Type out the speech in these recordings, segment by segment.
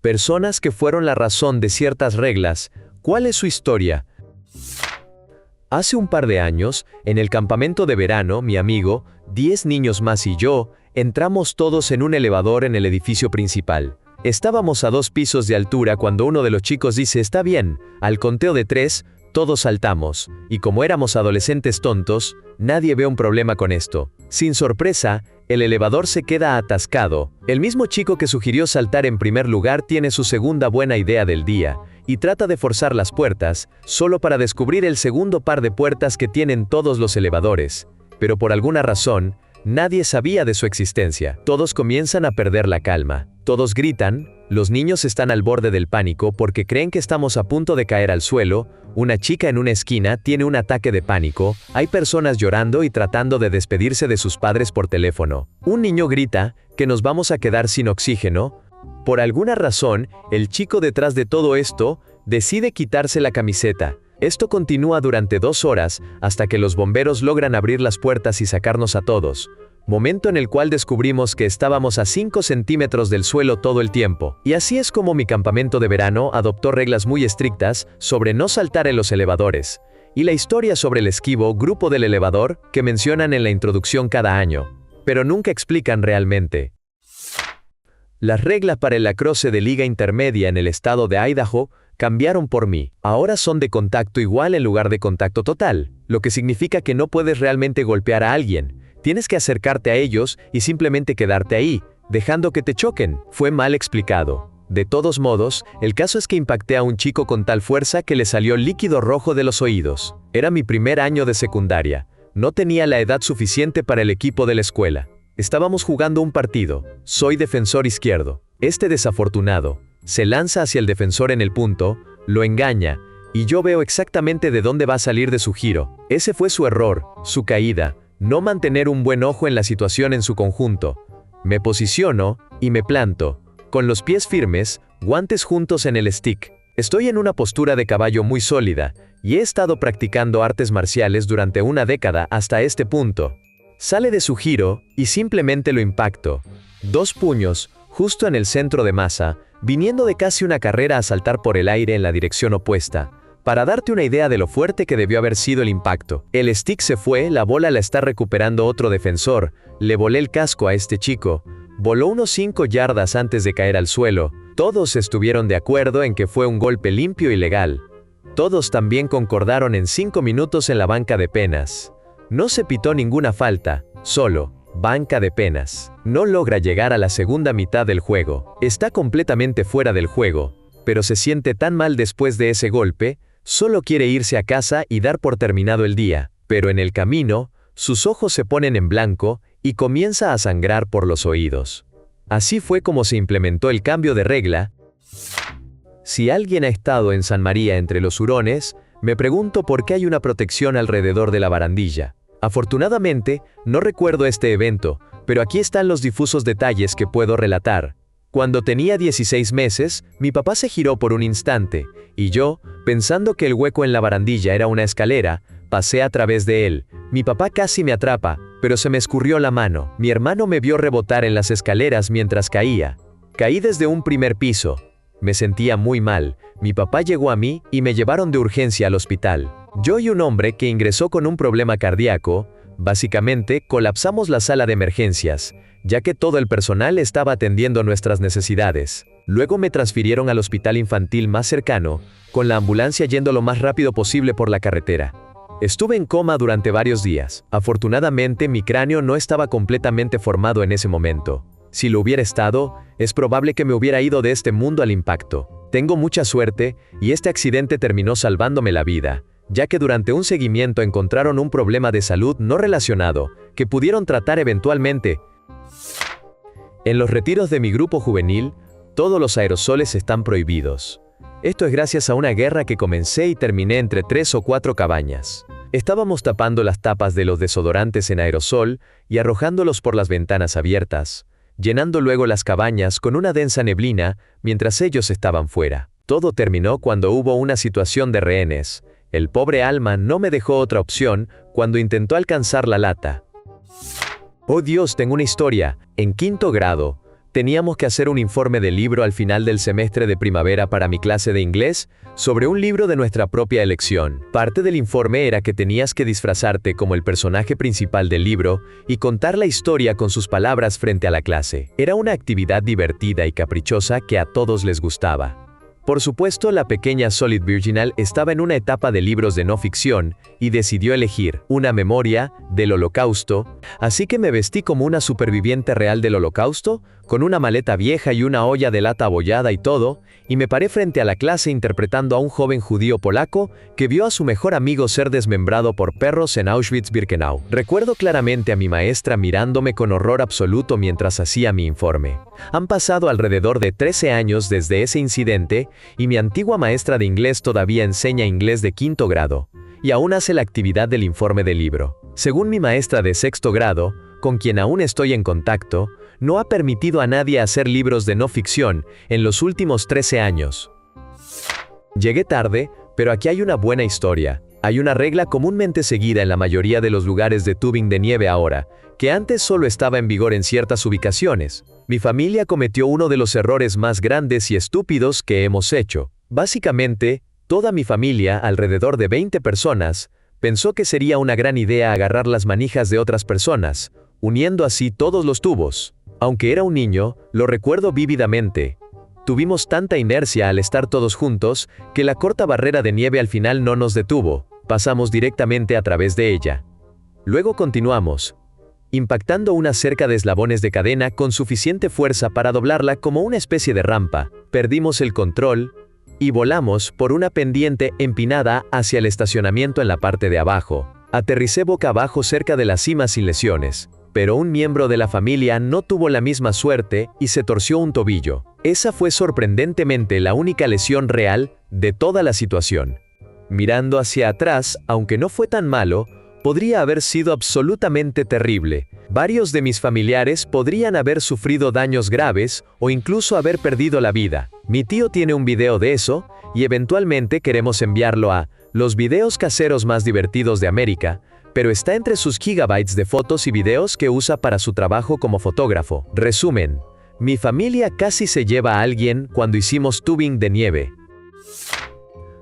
Personas que fueron la razón de ciertas reglas. ¿Cuál es su historia? Hace un par de años, en el campamento de verano, mi amigo, 10 niños más y yo, entramos todos en un elevador en el edificio principal. Estábamos a 2 pisos de altura cuando uno de los chicos dice «Está bien». Al conteo de 3, todos saltamos, y como éramos adolescentes tontos, nadie ve un problema con esto. Sin sorpresa, el elevador se queda atascado. El mismo chico que sugirió saltar en primer lugar tiene su segunda buena idea del día, y trata de forzar las puertas, solo para descubrir el segundo par de puertas que tienen todos los elevadores. Pero por alguna razón, nadie sabía de su existencia. Todos comienzan a perder la calma. Todos gritan, los niños están al borde del pánico porque creen que estamos a punto de caer al suelo, una chica en una esquina tiene un ataque de pánico, hay personas llorando y tratando de despedirse de sus padres por teléfono. Un niño grita que nos vamos a quedar sin oxígeno. Por alguna razón, el chico detrás de todo esto decide quitarse la camiseta. Esto continúa durante 2 horas hasta que los bomberos logran abrir las puertas y sacarnos a todos. Momento en el cual descubrimos que estábamos a 5 centímetros del suelo todo el tiempo. Y así es como mi campamento de verano adoptó reglas muy estrictas sobre no saltar en los elevadores. Y la historia sobre el esquivo grupo del elevador que mencionan en la introducción cada año, pero nunca explican realmente. Las reglas para el lacrosse de liga intermedia en el estado de Idaho cambiaron por mí. Ahora son de contacto igual en lugar de contacto total, lo que significa que no puedes realmente golpear a alguien. Tienes que acercarte a ellos y simplemente quedarte ahí, dejando que te choquen. Fue mal explicado. De todos modos, el caso es que impacté a un chico con tal fuerza que le salió líquido rojo de los oídos. Era mi primer año de secundaria. No tenía la edad suficiente para el equipo de la escuela. Estábamos jugando un partido. Soy defensor izquierdo. Este desafortunado se lanza hacia el defensor en el punto, lo engaña, y yo veo exactamente de dónde va a salir de su giro. Ese fue su error, su caída. No mantener un buen ojo en la situación en su conjunto. Me posiciono y me planto, con los pies firmes, guantes juntos en el stick. Estoy en una postura de caballo muy sólida, y he estado practicando artes marciales durante una década hasta este punto. Sale de su giro, y simplemente lo impacto. 2 puños, justo en el centro de masa, viniendo de casi una carrera a saltar por el aire en la dirección opuesta. Para darte una idea de lo fuerte que debió haber sido el impacto. El stick se fue, la bola la está recuperando otro defensor, le volé el casco a este chico, voló unos 5 yardas antes de caer al suelo. Todos estuvieron de acuerdo en que fue un golpe limpio y legal. Todos también concordaron en 5 minutos en la banca de penas. No se pitó ninguna falta, solo banca de penas. No logra llegar a la segunda mitad del juego. Está completamente fuera del juego, pero se siente tan mal después de ese golpe. Solo quiere irse a casa y dar por terminado el día, pero en el camino, sus ojos se ponen en blanco y comienza a sangrar por los oídos. Así fue como se implementó el cambio de regla. Si alguien ha estado en San María entre los hurones, me pregunto por qué hay una protección alrededor de la barandilla. Afortunadamente, no recuerdo este evento, pero aquí están los difusos detalles que puedo relatar. Cuando tenía 16 meses, mi papá se giró por un instante, y yo, pensando que el hueco en la barandilla era una escalera, pasé a través de él. Mi papá casi me atrapa, pero se me escurrió la mano. Mi hermano me vio rebotar en las escaleras mientras caía. Caí desde un primer piso. Me sentía muy mal. Mi papá llegó a mí y me llevaron de urgencia al hospital. Yo y un hombre que ingresó con un problema cardíaco, básicamente, colapsamos la sala de emergencias, ya que todo el personal estaba atendiendo nuestras necesidades. Luego me transfirieron al hospital infantil más cercano, con la ambulancia yendo lo más rápido posible por la carretera. Estuve en coma durante varios días. Afortunadamente, mi cráneo no estaba completamente formado en ese momento. Si lo hubiera estado, es probable que me hubiera ido de este mundo al impacto. Tengo mucha suerte, y este accidente terminó salvándome la vida, ya que durante un seguimiento encontraron un problema de salud no relacionado, que pudieron tratar eventualmente. En los retiros de mi grupo juvenil, todos los aerosoles están prohibidos. Esto es gracias a una guerra que comencé y terminé entre 3 o 4 cabañas. Estábamos tapando las tapas de los desodorantes en aerosol y arrojándolos por las ventanas abiertas, llenando luego las cabañas con una densa neblina mientras ellos estaban fuera. Todo terminó cuando hubo una situación de rehenes. El pobre Alma no me dejó otra opción cuando intentó alcanzar la lata. Oh Dios, tengo una historia. En 5º grado, teníamos que hacer un informe del libro al final del semestre de primavera para mi clase de inglés, sobre un libro de nuestra propia elección. Parte del informe era que tenías que disfrazarte como el personaje principal del libro y contar la historia con sus palabras frente a la clase. Era una actividad divertida y caprichosa que a todos les gustaba. Por supuesto, la pequeña Solid Virginal estaba en una etapa de libros de no ficción y decidió elegir una memoria del Holocausto, así que me vestí como una superviviente real del Holocausto, con una maleta vieja y una olla de lata abollada y todo, y me paré frente a la clase interpretando a un joven judío polaco que vio a su mejor amigo ser desmembrado por perros en Auschwitz-Birkenau. Recuerdo claramente a mi maestra mirándome con horror absoluto mientras hacía mi informe. Han pasado alrededor de 13 años desde ese incidente, y mi antigua maestra de inglés todavía enseña inglés de 5º grado, y aún hace la actividad del informe del libro. Según mi maestra de 6º grado, con quien aún estoy en contacto, no ha permitido a nadie hacer libros de no ficción en los últimos 13 años. Llegué tarde, pero aquí hay una buena historia. Hay una regla comúnmente seguida en la mayoría de los lugares de tubing de nieve ahora, que antes solo estaba en vigor en ciertas ubicaciones. Mi familia cometió uno de los errores más grandes y estúpidos que hemos hecho. Básicamente, toda mi familia, alrededor de 20 personas, pensó que sería una gran idea agarrar las manijas de otras personas, uniendo así todos los tubos. Aunque era un niño, lo recuerdo vívidamente. Tuvimos tanta inercia al estar todos juntos, que la corta barrera de nieve al final no nos detuvo, pasamos directamente a través de ella. Luego continuamos, impactando una cerca de eslabones de cadena con suficiente fuerza para doblarla como una especie de rampa. Perdimos el control y volamos por una pendiente empinada hacia el estacionamiento en la parte de abajo. Aterricé boca abajo cerca de la cima sin lesiones, pero un miembro de la familia no tuvo la misma suerte y se torció un tobillo. Esa fue sorprendentemente la única lesión real de toda la situación. Mirando hacia atrás, aunque no fue tan malo, podría haber sido absolutamente terrible. Varios de mis familiares podrían haber sufrido daños graves o incluso haber perdido la vida. Mi tío tiene un video de eso y eventualmente queremos enviarlo a los videos caseros más divertidos de América, pero está entre sus gigabytes de fotos y videos que usa para su trabajo como fotógrafo. Resumen, mi familia casi se lleva a alguien cuando hicimos tubing de nieve.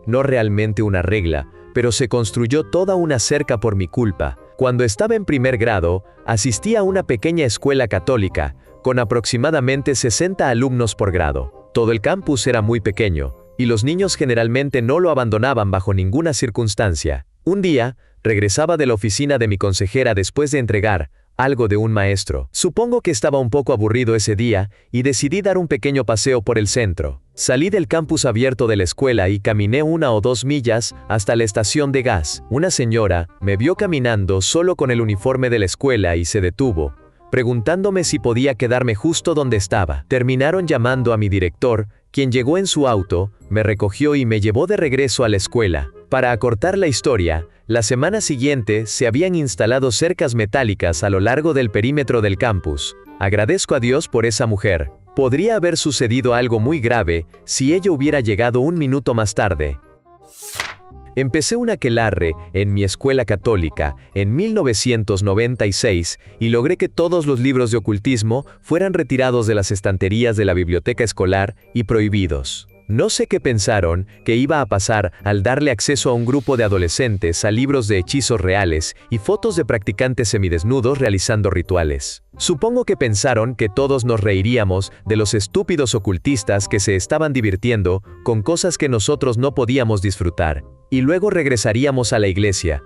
No realmente una regla, pero se construyó toda una cerca por mi culpa. Cuando estaba en 1er grado, asistí a una pequeña escuela católica, con aproximadamente 60 alumnos por grado. Todo el campus era muy pequeño, y los niños generalmente no lo abandonaban bajo ninguna circunstancia. Un día, regresaba de la oficina de mi consejera después de entregar algo de un maestro. Supongo que estaba un poco aburrido ese día, y decidí dar un pequeño paseo por el centro. Salí del campus abierto de la escuela y caminé 1 o 2 millas hasta la estación de gas. Una señora me vio caminando solo con el uniforme de la escuela y se detuvo, preguntándome si podía quedarme justo donde estaba. Terminaron llamando a mi director, quien llegó en su auto, me recogió y me llevó de regreso a la escuela. Para acortar la historia, la semana siguiente se habían instalado cercas metálicas a lo largo del perímetro del campus. Agradezco a Dios por esa mujer. Podría haber sucedido algo muy grave si ella hubiera llegado 1 minuto más tarde. Empecé un aquelarre en mi escuela católica en 1996 y logré que todos los libros de ocultismo fueran retirados de las estanterías de la biblioteca escolar y prohibidos. No sé qué pensaron que iba a pasar al darle acceso a un grupo de adolescentes a libros de hechizos reales y fotos de practicantes semidesnudos realizando rituales. Supongo que pensaron que todos nos reiríamos de los estúpidos ocultistas que se estaban divirtiendo con cosas que nosotros no podíamos disfrutar, y luego regresaríamos a la iglesia.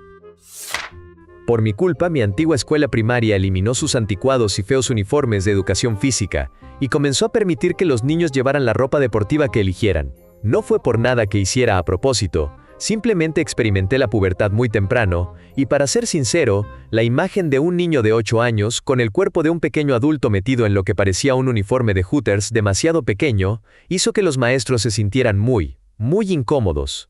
Por mi culpa, mi antigua escuela primaria eliminó sus anticuados y feos uniformes de educación física y comenzó a permitir que los niños llevaran la ropa deportiva que eligieran. No fue por nada que hiciera a propósito, simplemente experimenté la pubertad muy temprano, y para ser sincero, la imagen de un niño de 8 años con el cuerpo de un pequeño adulto metido en lo que parecía un uniforme de Hooters demasiado pequeño, hizo que los maestros se sintieran muy incómodos.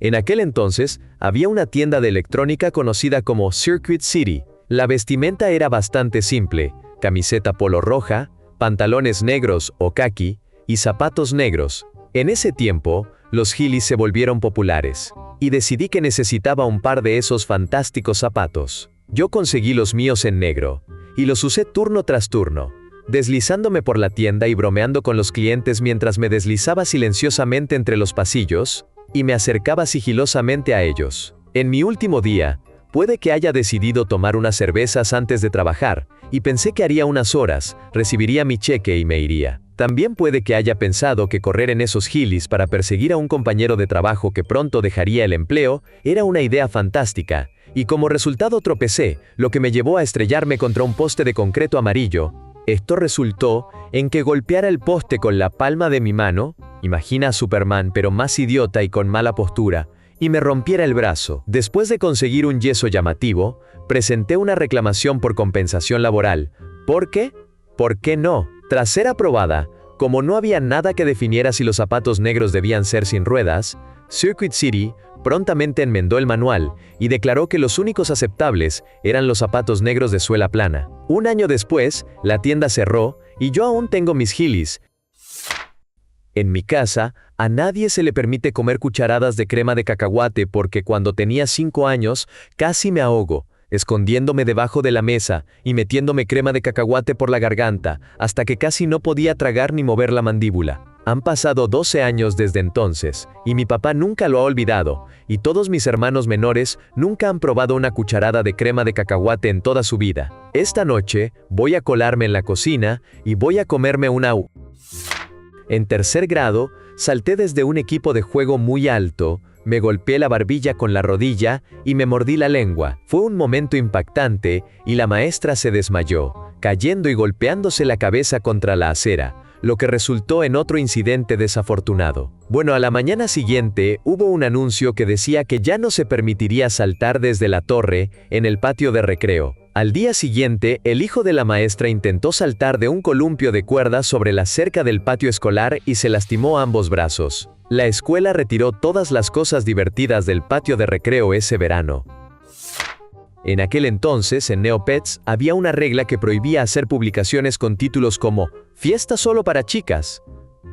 En aquel entonces, había una tienda de electrónica conocida como Circuit City. La vestimenta era bastante simple: camiseta polo roja, pantalones negros o caqui, y zapatos negros. En ese tiempo, los Heelys se volvieron populares, y decidí que necesitaba un par de esos fantásticos zapatos. Yo conseguí los míos en negro, y los usé turno tras turno. deslizándome por la tienda y bromeando con los clientes mientras me deslizaba silenciosamente entre los pasillos y me acercaba sigilosamente a ellos. En mi último día, puede que haya decidido tomar unas cervezas antes de trabajar, y pensé que haría unas horas, recibiría mi cheque y me iría. También puede que haya pensado que correr en esos hills para perseguir a un compañero de trabajo que pronto dejaría el empleo era una idea fantástica, y como resultado tropecé, lo que me llevó a estrellarme contra un poste de concreto amarillo. Esto resultó en que golpeara el poste con la palma de mi mano, imagina a Superman pero más idiota y con mala postura, y me rompiera el brazo. Después de conseguir un yeso llamativo, presenté una reclamación por compensación laboral. ¿Por qué? ¿Por qué no? Tras ser aprobada, como no había nada que definiera si los zapatos negros debían ser sin ruedas, Circuit City prontamente enmendó el manual y declaró que los únicos aceptables eran los zapatos negros de suela plana. Un año después, la tienda cerró y yo aún tengo mis Heelys. En mi casa, a nadie se le permite comer cucharadas de crema de cacahuate porque cuando tenía 5 años casi me ahogo, escondiéndome debajo de la mesa y metiéndome crema de cacahuate por la garganta, hasta que casi no podía tragar ni mover la mandíbula. Han pasado 12 años desde entonces, y mi papá nunca lo ha olvidado, y todos mis hermanos menores nunca han probado una cucharada de crema de cacahuate en toda su vida. Esta noche, voy a colarme en la cocina y voy a comerme una U. En tercer grado, salté desde un equipo de juego muy alto, me golpeé la barbilla con la rodilla y me mordí la lengua. Fue un momento impactante y la maestra se desmayó, cayendo y golpeándose la cabeza contra la acera, lo que resultó en otro incidente desafortunado. Bueno, a la mañana siguiente hubo un anuncio que decía que ya no se permitiría saltar desde la torre en el patio de recreo. Al día siguiente, el hijo de la maestra intentó saltar de un columpio de cuerda sobre la cerca del patio escolar y se lastimó ambos brazos. La escuela retiró todas las cosas divertidas del patio de recreo ese verano. En aquel entonces, en Neopets, había una regla que prohibía hacer publicaciones con títulos como «Fiesta solo para chicas».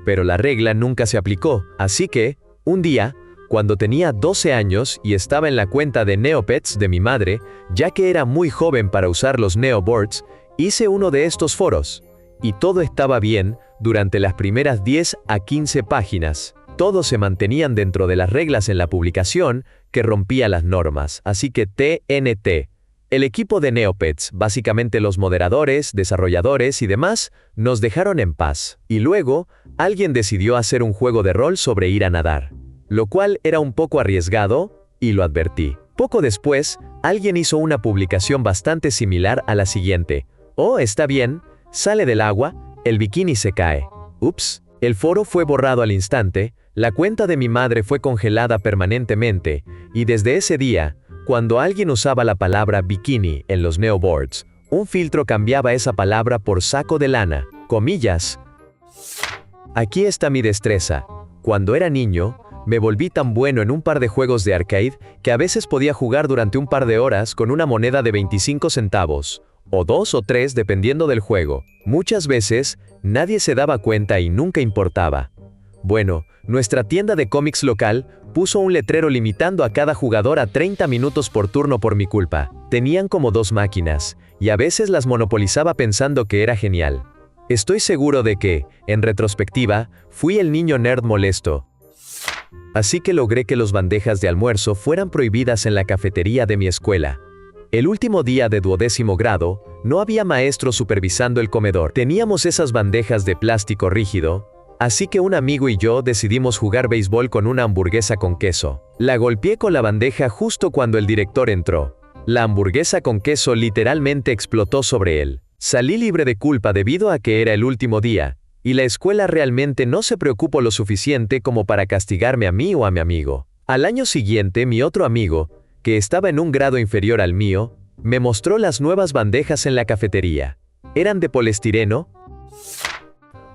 Pero la regla nunca se aplicó, así que, un día, cuando tenía 12 años y estaba en la cuenta de Neopets de mi madre, ya que era muy joven para usar los Neoboards, hice uno de estos foros. Y todo estaba bien durante las primeras 10 a 15 páginas. Todos se mantenían dentro de las reglas en la publicación, que rompía las normas, así que TNT. El equipo de Neopets, básicamente los moderadores, desarrolladores y demás, nos dejaron en paz. Y luego, alguien decidió hacer un juego de rol sobre ir a nadar. Lo cual era un poco arriesgado, y lo advertí. Poco después, alguien hizo una publicación bastante similar a la siguiente. «Oh, está bien, sale del agua, el bikini se cae». Ups. El foro fue borrado al instante, la cuenta de mi madre fue congelada permanentemente, y desde ese día, cuando alguien usaba la palabra bikini en los Neoboards, un filtro cambiaba esa palabra por saco de lana, comillas. Aquí está mi destreza. Cuando era niño, me volví tan bueno en un par de juegos de arcade que a veces podía jugar durante un par de horas con una moneda de 25 centavos, o 2 o 3 dependiendo del juego. Muchas veces, nadie se daba cuenta y nunca importaba. Bueno, nuestra tienda de cómics local puso un letrero limitando a cada jugador a 30 minutos por turno por mi culpa. Tenían como 2 máquinas, y a veces las monopolizaba pensando que era genial. Estoy seguro de que, en retrospectiva, fui el niño nerd molesto. Así que logré que las bandejas de almuerzo fueran prohibidas en la cafetería de mi escuela. El último día de 12º grado, no había maestro supervisando el comedor. Teníamos esas bandejas de plástico rígido, así que un amigo y yo decidimos jugar béisbol con una hamburguesa con queso. La golpeé con la bandeja justo cuando el director entró. La hamburguesa con queso literalmente explotó sobre él. Salí libre de culpa debido a que era el último día, y la escuela realmente no se preocupó lo suficiente como para castigarme a mí o a mi amigo. Al año siguiente, mi otro amigo, que estaba en un grado inferior al mío, me mostró las nuevas bandejas en la cafetería. ¿Eran de poliestireno?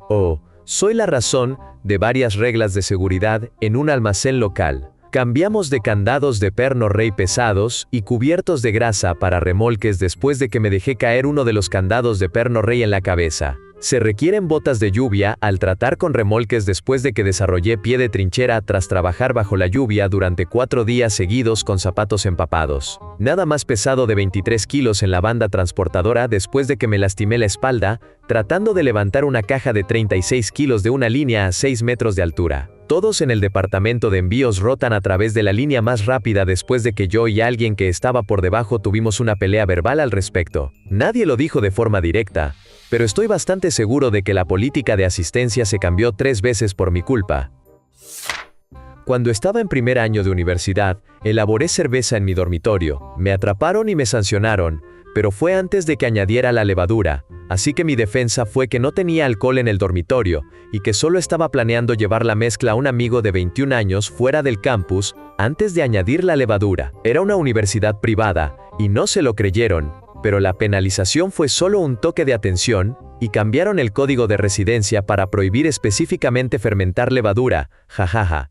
Oh, soy la razón de varias reglas de seguridad en un almacén local. Cambiamos de candados de perno rey pesados y cubiertos de grasa para remolques después de que me dejé caer uno de los candados de perno rey en la cabeza. Se requieren botas de lluvia al tratar con remolques después de que desarrollé pie de trinchera tras trabajar bajo la lluvia durante 4 días seguidos con zapatos empapados. Nada más pesado de 23 kilos en la banda transportadora después de que me lastimé la espalda, tratando de levantar una caja de 36 kilos de una línea a 6 metros de altura. Todos en el departamento de envíos rotan a través de la línea más rápida después de que yo y alguien que estaba por debajo tuvimos una pelea verbal al respecto. Nadie lo dijo de forma directa, pero estoy bastante seguro de que la política de asistencia se cambió 3 veces por mi culpa. Cuando estaba en primer año de universidad, elaboré cerveza en mi dormitorio. Me atraparon y me sancionaron, pero fue antes de que añadiera la levadura, así que mi defensa fue que no tenía alcohol en el dormitorio y que solo estaba planeando llevar la mezcla a un amigo de 21 años fuera del campus antes de añadir la levadura. Era una universidad privada y no se lo creyeron, pero la penalización fue solo un toque de atención y cambiaron el código de residencia para prohibir específicamente fermentar levadura, jajaja.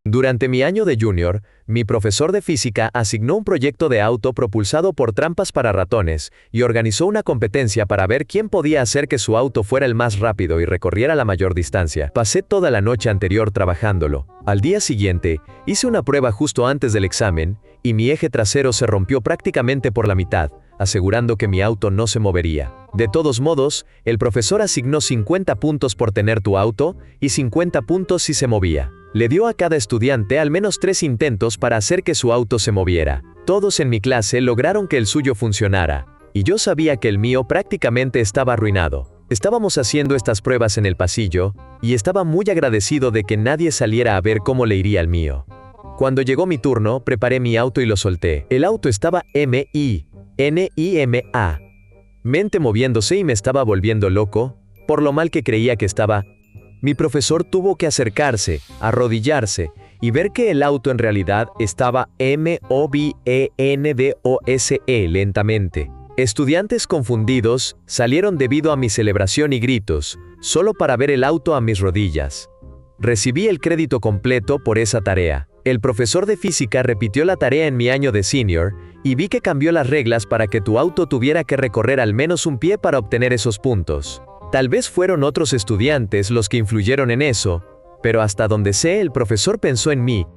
Durante mi año de junior, mi profesor de física asignó un proyecto de auto propulsado por trampas para ratones y organizó una competencia para ver quién podía hacer que su auto fuera el más rápido y recorriera la mayor distancia. Pasé toda la noche anterior trabajándolo. Al día siguiente, hice una prueba justo antes del examen y mi eje trasero se rompió prácticamente por la mitad, asegurando que mi auto no se movería. De todos modos, el profesor asignó 50 puntos por tener tu auto y 50 puntos si se movía. Le dio a cada estudiante al menos 3 intentos para hacer que su auto se moviera. Todos en mi clase lograron que el suyo funcionara, y yo sabía que el mío prácticamente estaba arruinado. Estábamos haciendo estas pruebas en el pasillo, y estaba muy agradecido de que nadie saliera a ver cómo le iría al mío. Cuando llegó mi turno, preparé mi auto y lo solté. El auto estaba M-I-N-I-M-A. Mente moviéndose y me estaba volviendo loco, por lo mal que creía que estaba. Mi profesor tuvo que acercarse, arrodillarse, y ver que el auto en realidad estaba M-O-V-E-N-D-O-S-E lentamente. Estudiantes confundidos salieron debido a mi celebración y gritos, solo para ver el auto a mis rodillas. Recibí el crédito completo por esa tarea. El profesor de física repitió la tarea en mi año de senior, y vi que cambió las reglas para que tu auto tuviera que recorrer al menos un pie para obtener esos puntos. Tal vez fueron otros estudiantes los que influyeron en eso, pero hasta donde sé el profesor pensó en mí.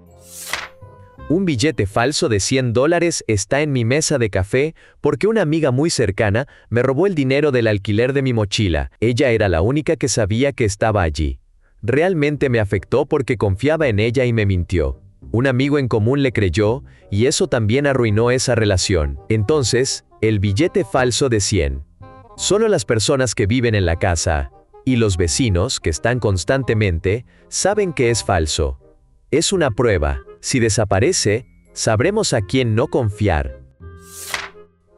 Un billete falso de $100 está en mi mesa de café porque una amiga muy cercana me robó el dinero del alquiler de mi mochila. Ella era la única que sabía que estaba allí. Realmente me afectó porque confiaba en ella y me mintió. Un amigo en común le creyó y eso también arruinó esa relación. Entonces, el billete falso de 100. Solo las personas que viven en la casa y los vecinos que están constantemente saben que es falso. Es una prueba. Si desaparece, sabremos a quién no confiar.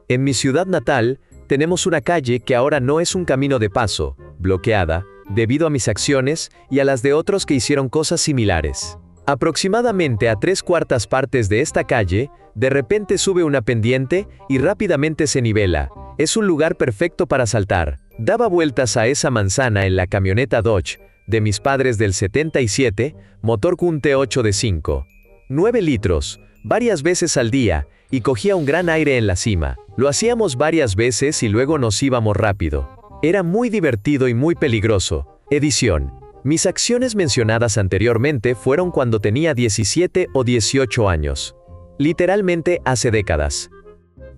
En mi ciudad natal, tenemos una calle que ahora no es un camino de paso, bloqueada, debido a mis acciones y a las de otros que hicieron cosas similares. Aproximadamente a 3/4 partes de esta calle, de repente sube una pendiente y rápidamente se nivela. Es un lugar perfecto para saltar. Daba vueltas a esa manzana en la camioneta Dodge de mis padres del 77, motor Kun T8 de 5.9 litros, varias veces al día, y cogía un gran aire en la cima. Lo hacíamos varias veces y luego nos íbamos rápido. Era muy divertido y muy peligroso. Edición. Mis acciones mencionadas anteriormente fueron cuando tenía 17 o 18 años. Literalmente hace décadas.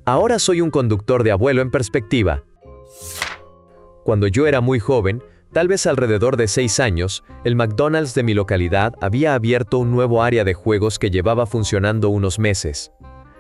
Ahora soy un conductor de abuelo en perspectiva. Cuando yo era muy joven, tal vez alrededor de 6 años, el McDonald's de mi localidad había abierto un nuevo área de juegos que llevaba funcionando unos meses.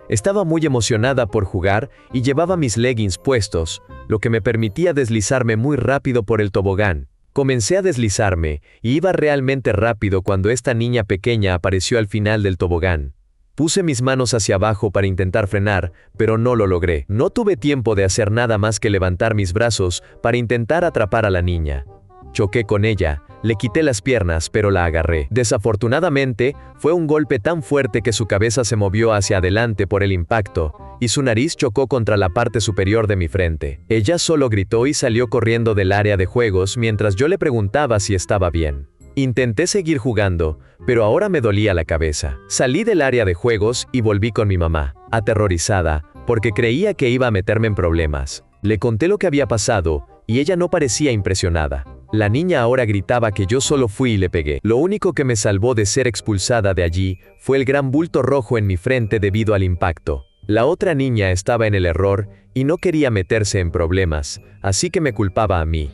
Estaba muy emocionada por jugar y llevaba mis leggings puestos, lo que me permitía deslizarme muy rápido por el tobogán. Comencé a deslizarme, y iba realmente rápido cuando esta niña pequeña apareció al final del tobogán. Puse mis manos hacia abajo para intentar frenar, pero no lo logré. No tuve tiempo de hacer nada más que levantar mis brazos para intentar atrapar a la niña. Choqué con ella, le quité las piernas, pero la agarré. Desafortunadamente, fue un golpe tan fuerte que su cabeza se movió hacia adelante por el impacto, y su nariz chocó contra la parte superior de mi frente. Ella solo gritó y salió corriendo del área de juegos mientras yo le preguntaba si estaba bien. Intenté seguir jugando, pero ahora me dolía la cabeza. Salí del área de juegos y volví con mi mamá, aterrorizada, porque creía que iba a meterme en problemas. Le conté lo que había pasado, y ella no parecía impresionada. La niña ahora gritaba que yo solo fui y le pegué. Lo único que me salvó de ser expulsada de allí fue el gran bulto rojo en mi frente debido al impacto. La otra niña estaba en el error y no quería meterse en problemas, así que me culpaba a mí.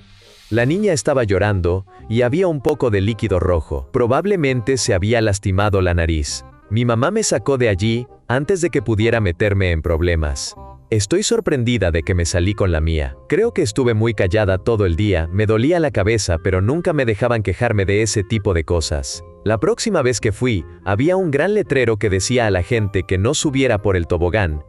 La niña estaba llorando y había un poco de líquido rojo. Probablemente se había lastimado la nariz. Mi mamá me sacó de allí antes de que pudiera meterme en problemas. Estoy sorprendida de que me salí con la mía. Creo que estuve muy callada todo el día, me dolía la cabeza, pero nunca me dejaban quejarme de ese tipo de cosas. La próxima vez que fui, había un gran letrero que decía a la gente que no subiera por el tobogán.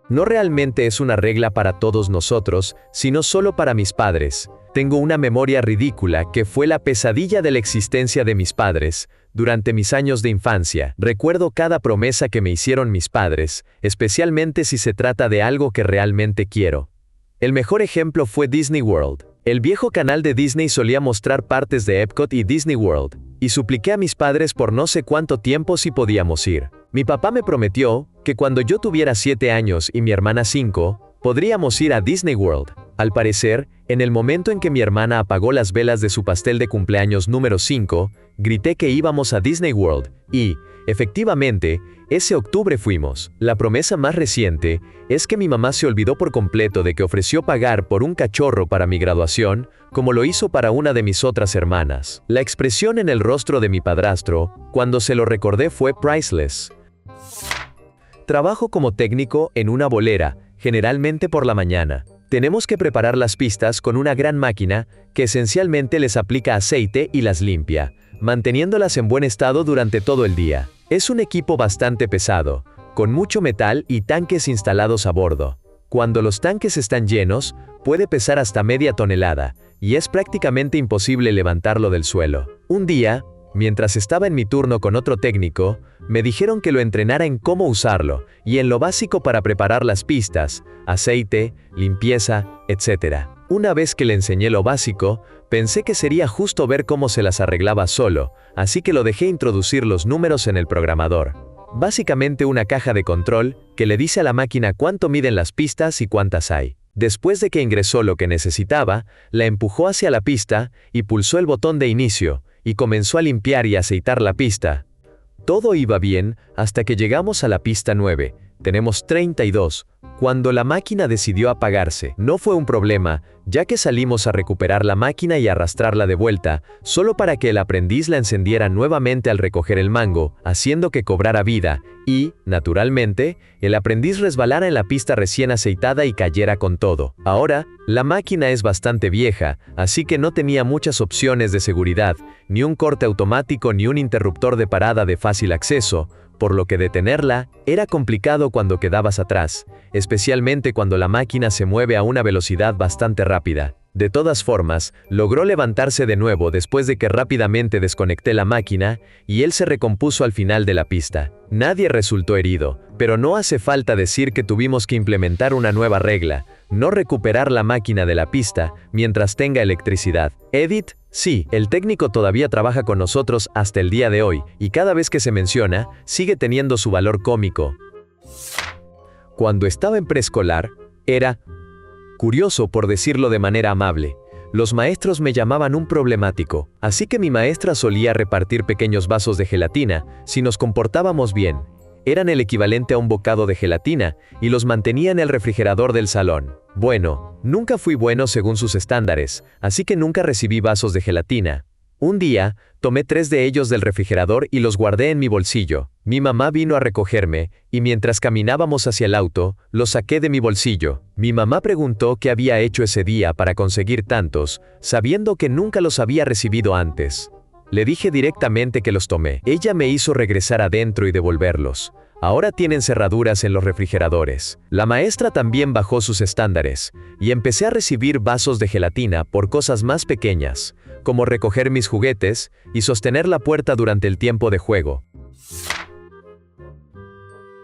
No realmente es una regla para todos nosotros, sino solo para mis padres. Tengo una memoria ridícula que fue la pesadilla de la existencia de mis padres. Durante mis años de infancia, recuerdo cada promesa que me hicieron mis padres, especialmente si se trata de algo que realmente quiero. El mejor ejemplo fue Disney World. El viejo canal de Disney solía mostrar partes de Epcot y Disney World, y supliqué a mis padres por no sé cuánto tiempo si podíamos ir. Mi papá me prometió que cuando yo tuviera 7 años y mi hermana 5, podríamos ir a Disney World. Al parecer, en el momento en que mi hermana apagó las velas de su pastel de cumpleaños número 5, grité que íbamos a Disney World, y, efectivamente, ese octubre fuimos. La promesa más reciente es que mi mamá se olvidó por completo de que ofreció pagar por un cachorro para mi graduación, como lo hizo para una de mis otras hermanas. La expresión en el rostro de mi padrastro, cuando se lo recordé, fue priceless. Trabajo como técnico en una bolera, generalmente por la mañana. Tenemos que preparar las pistas con una gran máquina que esencialmente les aplica aceite y las limpia, manteniéndolas en buen estado durante todo el día. Es un equipo bastante pesado, con mucho metal y tanques instalados a bordo. Cuando los tanques están llenos, puede pesar hasta media tonelada, y es prácticamente imposible levantarlo del suelo. Un día, mientras estaba en mi turno con otro técnico, me dijeron que lo entrenara en cómo usarlo, y en lo básico para preparar las pistas, aceite, limpieza, etc. Una vez que le enseñé lo básico, pensé que sería justo ver cómo se las arreglaba solo, así que lo dejé introducir los números en el programador. Básicamente una caja de control que le dice a la máquina cuánto miden las pistas y cuántas hay. Después de que ingresó lo que necesitaba, la empujó hacia la pista y pulsó el botón de inicio, y comenzó a limpiar y aceitar la pista. Todo iba bien hasta que llegamos a la pista 9. Tenemos 32. Cuando la máquina decidió apagarse, no fue un problema, ya que salimos a recuperar la máquina y arrastrarla de vuelta, solo para que el aprendiz la encendiera nuevamente al recoger el mango, haciendo que cobrara vida, y, naturalmente, el aprendiz resbalara en la pista recién aceitada y cayera con todo. Ahora, la máquina es bastante vieja, así que no tenía muchas opciones de seguridad, ni un corte automático ni un interruptor de parada de fácil acceso, por lo que detenerla era complicado cuando quedabas atrás, especialmente cuando la máquina se mueve a una velocidad bastante rápida. De todas formas, logró levantarse de nuevo después de que rápidamente desconecté la máquina, y él se recompuso al final de la pista. Nadie resultó herido, pero no hace falta decir que tuvimos que implementar una nueva regla: no recuperar la máquina de la pista mientras tenga electricidad. Edith, sí, el técnico todavía trabaja con nosotros hasta el día de hoy, y cada vez que se menciona, sigue teniendo su valor cómico. Cuando estaba en preescolar, era curioso, por decirlo de manera amable. Los maestros me llamaban un problemático, así que mi maestra solía repartir pequeños vasos de gelatina si nos comportábamos bien. Eran el equivalente a un bocado de gelatina, y los mantenía en el refrigerador del salón. Bueno, nunca fui bueno según sus estándares, así que nunca recibí vasos de gelatina. Un día, tomé 3 de ellos del refrigerador y los guardé en mi bolsillo. Mi mamá vino a recogerme, y mientras caminábamos hacia el auto, los saqué de mi bolsillo. Mi mamá preguntó qué había hecho ese día para conseguir tantos, sabiendo que nunca los había recibido antes. Le dije directamente que los tomé. Ella me hizo regresar adentro y devolverlos. Ahora tienen cerraduras en los refrigeradores. La maestra también bajó sus estándares, y empecé a recibir vasos de gelatina por cosas más pequeñas, como recoger mis juguetes y sostener la puerta durante el tiempo de juego.